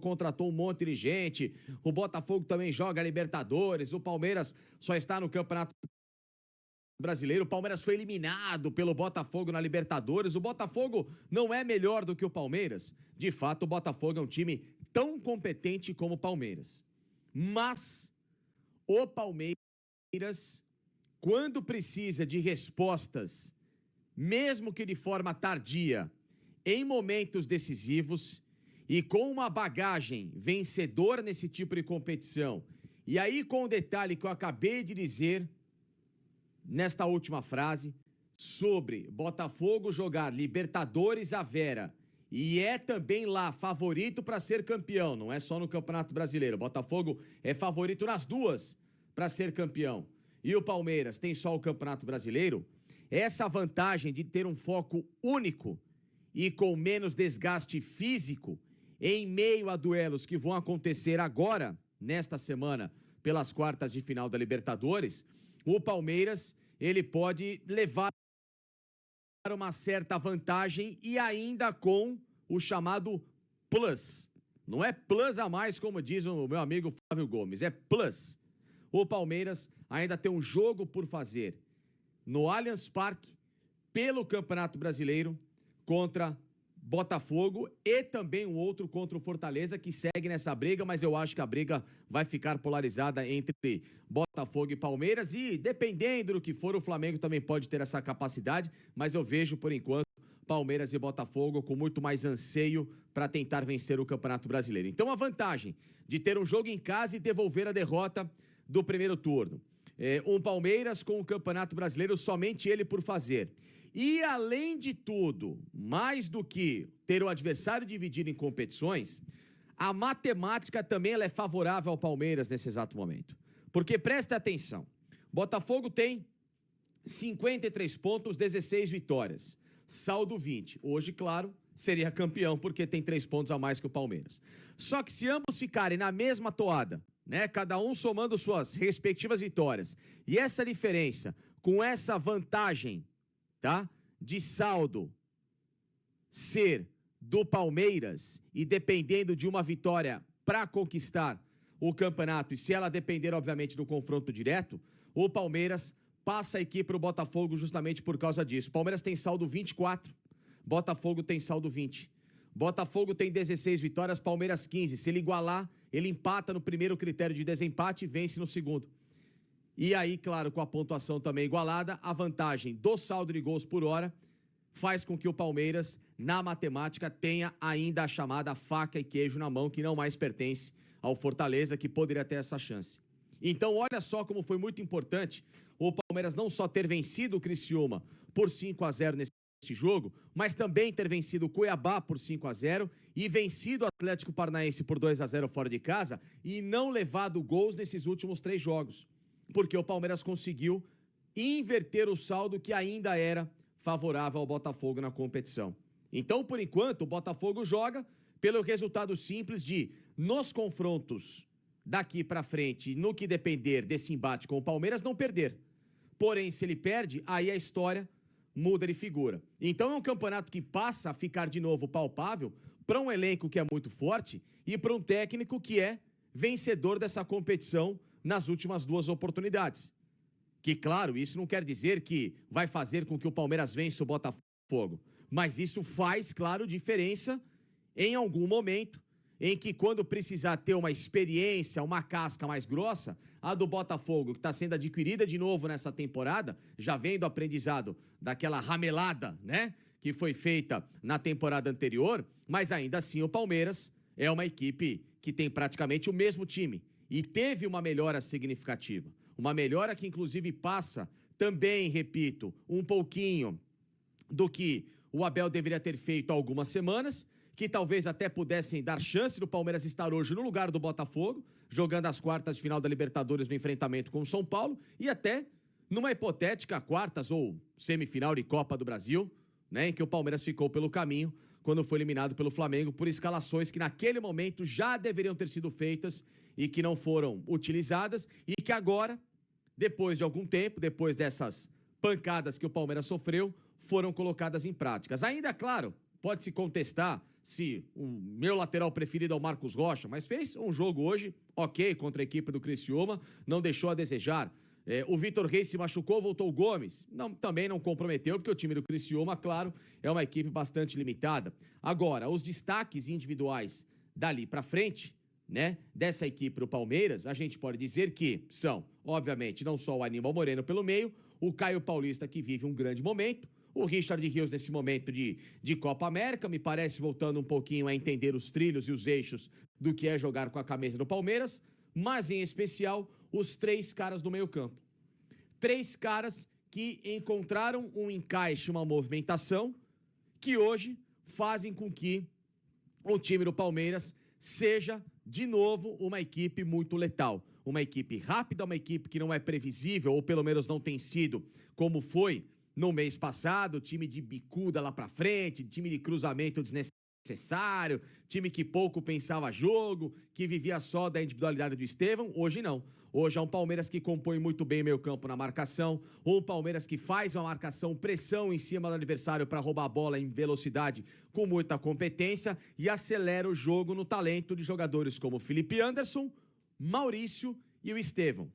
Contratou um monte de gente, o Botafogo também joga Libertadores, o Palmeiras só está no Campeonato Brasileiro, o Palmeiras foi eliminado pelo Botafogo na Libertadores, o Botafogo não é melhor do que o Palmeiras. De fato, o Botafogo é um time tão competente como o Palmeiras. Mas o Palmeiras, quando precisa de respostas, mesmo que de forma tardia, em momentos decisivos e com uma bagagem vencedora nesse tipo de competição, e aí com o detalhe que eu acabei de dizer nesta última frase, sobre Botafogo jogar Libertadores à Vera, e é também lá favorito para ser campeão, não é só no Campeonato Brasileiro. Botafogo é favorito nas duas para ser campeão. E o Palmeiras tem só o Campeonato Brasileiro. Essa vantagem de ter um foco único e com menos desgaste físico em meio a duelos que vão acontecer agora, nesta semana, pelas quartas de final da Libertadores, o Palmeiras, ele pode levar uma certa vantagem e ainda com o chamado plus. Não é plus a mais, como diz o meu amigo Flávio Gomes, é plus. O Palmeiras ainda tem um jogo por fazer no Allianz Parque, pelo Campeonato Brasileiro, contra Botafogo e também um outro contra o Fortaleza, que segue nessa briga, mas eu acho que a briga vai ficar polarizada entre Botafogo e Palmeiras e, dependendo do que for, o Flamengo também pode ter essa capacidade, mas eu vejo, por enquanto, Palmeiras e Botafogo com muito mais anseio para tentar vencer o Campeonato Brasileiro. Então, a vantagem de ter um jogo em casa e devolver a derrota do primeiro turno. Um Palmeiras com o Campeonato Brasileiro, somente ele por fazer. E, além de tudo, mais do que ter o adversário dividido em competições, a matemática também ela é favorável ao Palmeiras nesse exato momento. Porque, presta atenção, Botafogo tem 53 pontos, 16 vitórias, saldo 20. Hoje, claro, seria campeão porque tem 3 pontos a mais que o Palmeiras. Só que se ambos ficarem na mesma toada, né, cada um somando suas respectivas vitórias, e essa diferença, com essa vantagem, tá, de saldo ser do Palmeiras e dependendo de uma vitória para conquistar o campeonato, e se ela depender, obviamente, do confronto direto, o Palmeiras passa aqui para o Botafogo justamente por causa disso. Palmeiras tem saldo 24, Botafogo tem saldo 20. Botafogo tem 16 vitórias, Palmeiras 15. Se ele igualar, ele empata no primeiro critério de desempate e vence no segundo. E aí, claro, com a pontuação também igualada, a vantagem do saldo de gols por hora faz com que o Palmeiras, na matemática, tenha ainda a chamada faca e queijo na mão, que não mais pertence ao Fortaleza, que poderia ter essa chance. Então, olha só como foi muito importante o Palmeiras não só ter vencido o Criciúma por 5-0 nesse jogo, mas também ter vencido o Cuiabá por 5-0 e vencido o Atlético Paranaense por 2-0 fora de casa e não levado gols nesses últimos 3 jogos. Porque o Palmeiras conseguiu inverter o saldo que ainda era favorável ao Botafogo na competição. Então, por enquanto, o Botafogo joga pelo resultado simples de, nos confrontos daqui para frente, no que depender desse embate com o Palmeiras, não perder. Porém, se ele perde, aí a história muda de figura. Então, é um campeonato que passa a ficar de novo palpável para um elenco que é muito forte e para um técnico que é vencedor dessa competição nas últimas 2 oportunidades. Que, claro, isso não quer dizer que vai fazer com que o Palmeiras vença o Botafogo, mas isso faz, claro, diferença em algum momento em que, quando precisar ter uma experiência, uma casca mais grossa, a do Botafogo, que está sendo adquirida de novo nessa temporada, já vem do aprendizado daquela ramelada, né, que foi feita na temporada anterior, mas ainda assim o Palmeiras é uma equipe que tem praticamente o mesmo time. E teve uma melhora significativa. Uma melhora que, inclusive, passa também, repito, um pouquinho do que o Abel deveria ter feito há algumas semanas, que talvez até pudessem dar chance do Palmeiras estar hoje no lugar do Botafogo, jogando as quartas de final da Libertadores no enfrentamento com o São Paulo, e até numa hipotética quartas ou semifinal de Copa do Brasil, né, em que o Palmeiras ficou pelo caminho quando foi eliminado pelo Flamengo por escalações que naquele momento já deveriam ter sido feitas e que não foram utilizadas e que agora, depois de algum tempo, depois dessas pancadas que o Palmeiras sofreu, foram colocadas em práticas. Ainda, claro, pode-se contestar se o meu lateral preferido é o Marcos Rocha, mas fez um jogo hoje ok contra a equipe do Criciúma, não deixou a desejar. O Vitor Reis se machucou, voltou o Gomes. Também não comprometeu, porque o time do Criciúma, claro, é uma equipe bastante limitada. Agora, os destaques individuais dali para frente, né, dessa equipe do Palmeiras, a gente pode dizer que são, obviamente, não só o Aníbal Moreno pelo meio, o Caio Paulista, que vive um grande momento, o Richard Rios nesse momento de Copa América, me parece voltando um pouquinho a entender os trilhos e os eixos do que é jogar com a camisa do Palmeiras, mas em especial os 3 caras do meio campo. 3 caras que encontraram um encaixe, uma movimentação, que hoje fazem com que o time do Palmeiras seja, de novo, uma equipe muito letal. Uma equipe rápida, uma equipe que não é previsível, ou pelo menos não tem sido como foi no mês passado, time de bicuda lá pra frente, time de cruzamento desnecessário, time que pouco pensava jogo, que vivia só da individualidade do Estevão. Hoje não. Hoje é um Palmeiras que compõe muito bem meio campo na marcação, um Palmeiras que faz uma marcação, pressão em cima do adversário para roubar a bola em velocidade com muita competência e acelera o jogo no talento de jogadores como Felipe Anderson, Maurício e o Estevão.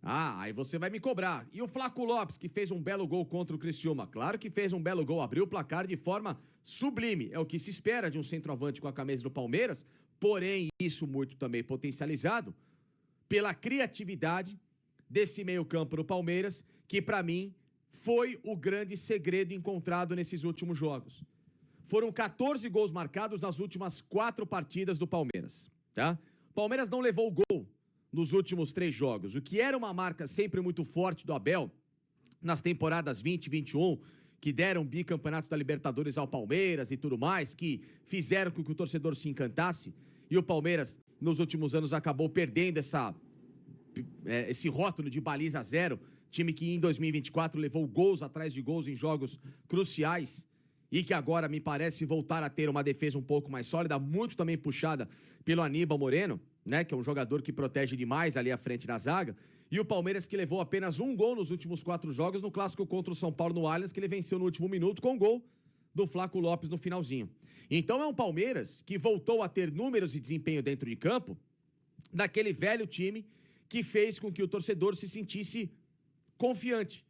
Aí você vai me cobrar. E o Flaco Lopes, que fez um belo gol contra o Criciúma? Claro que fez um belo gol, abriu o placar de forma sublime. É o que se espera de um centroavante com a camisa do Palmeiras, porém isso muito também potencializado pela criatividade desse meio-campo do Palmeiras, que para mim foi o grande segredo encontrado nesses últimos jogos. Foram 14 gols marcados nas últimas 4 partidas do Palmeiras, tá? O Palmeiras não levou gol nos últimos 3 jogos, o que era uma marca sempre muito forte do Abel nas temporadas 20 e 21, que deram bicampeonato da Libertadores ao Palmeiras e tudo mais, que fizeram com que o torcedor se encantasse, e o Palmeiras nos últimos anos acabou perdendo esse rótulo de baliza zero, time que em 2024 levou gols atrás de gols em jogos cruciais e que agora me parece voltar a ter uma defesa um pouco mais sólida, muito também puxada pelo Aníbal Moreno, né, que é um jogador que protege demais ali à frente da zaga, e o Palmeiras que levou apenas um gol nos últimos 4 jogos no clássico contra o São Paulo no Allianz, que ele venceu no último minuto com gol do Flaco Lopes no finalzinho. Então é um Palmeiras que voltou a ter números e desempenho dentro de campo daquele velho time que fez com que o torcedor se sentisse confiante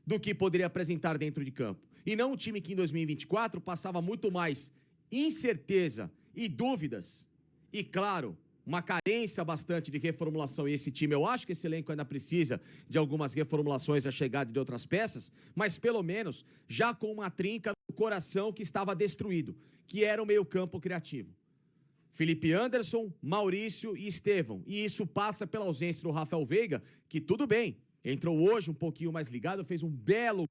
do que poderia apresentar dentro de campo. E não um time que em 2024 passava muito mais incerteza e dúvidas e, claro, uma carência bastante de reformulação. E esse time, eu acho que esse elenco ainda precisa de algumas reformulações, a chegada de outras peças, mas pelo menos já com uma trinca no coração que estava destruído, que era o meio-campo criativo. Felipe Anderson, Maurício e Estevão. E isso passa pela ausência do Rafael Veiga, que tudo bem, entrou hoje um pouquinho mais ligado, fez um belo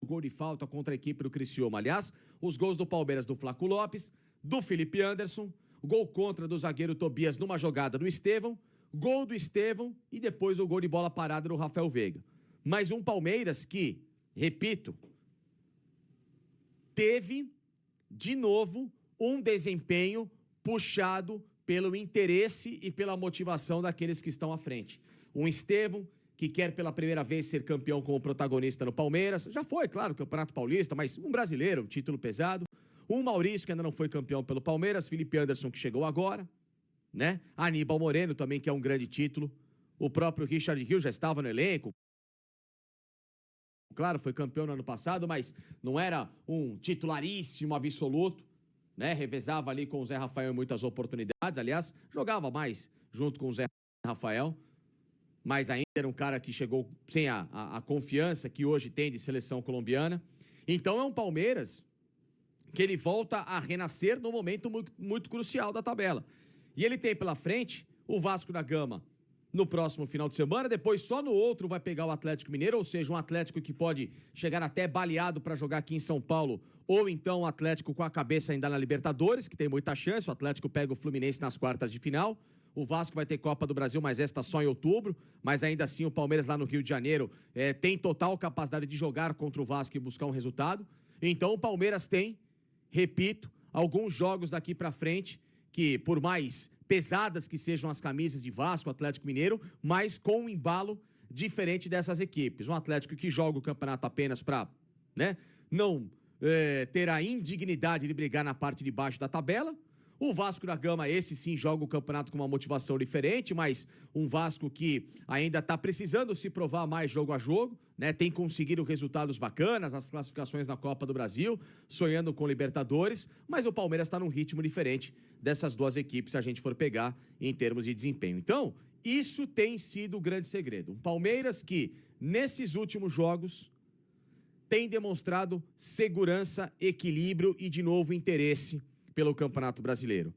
gol de falta contra a equipe do Criciúma. Aliás, os gols do Palmeiras do Flaco Lopes, do Felipe Anderson, gol contra do zagueiro Tobias numa jogada do Estevão, gol do Estevão e depois o gol de bola parada do Rafael Veiga. Mas um Palmeiras que, repito, teve de novo um desempenho puxado pelo interesse e pela motivação daqueles que estão à frente. Um Estevão que quer pela primeira vez ser campeão como protagonista no Palmeiras, já foi, claro, Campeonato Paulista, mas um brasileiro, um título pesado. Um Maurício, que ainda não foi campeão pelo Palmeiras, Felipe Anderson, que chegou agora, né? Aníbal Moreno também, que é um grande título. O próprio Richard Rios já estava no elenco. Claro, foi campeão no ano passado, mas não era um titularíssimo absoluto, né? Revezava ali com o Zé Rafael em muitas oportunidades. Aliás, jogava mais junto com o Zé Rafael, mas ainda era um cara que chegou sem a confiança que hoje tem de seleção colombiana. Então é um Palmeiras que ele volta a renascer no momento muito, muito crucial da tabela. E ele tem pela frente o Vasco da Gama no próximo final de semana, depois só no outro vai pegar o Atlético Mineiro, ou seja, um Atlético que pode chegar até baleado para jogar aqui em São Paulo, ou então o Atlético com a cabeça ainda na Libertadores, que tem muita chance, o Atlético pega o Fluminense nas quartas de final, o Vasco vai ter Copa do Brasil, mas esta só em outubro, mas ainda assim o Palmeiras lá no Rio de Janeiro tem total capacidade de jogar contra o Vasco e buscar um resultado. Então o Palmeiras tem, repito, alguns jogos daqui para frente que, por mais pesadas que sejam as camisas de Vasco, Atlético Mineiro, mas com um embalo diferente dessas equipes. Um Atlético que joga o campeonato apenas para, né, não ter a indignidade de brigar na parte de baixo da tabela. O Vasco da Gama, esse sim, joga o campeonato com uma motivação diferente, mas um Vasco que ainda está precisando se provar mais jogo a jogo, né? Tem conseguido resultados bacanas, as classificações na Copa do Brasil, sonhando com Libertadores, mas o Palmeiras está num ritmo diferente dessas duas equipes, se a gente for pegar em termos de desempenho. Então, isso tem sido o grande segredo. Um Palmeiras que, nesses últimos jogos, tem demonstrado segurança, equilíbrio e, de novo, interesse pelo Campeonato Brasileiro.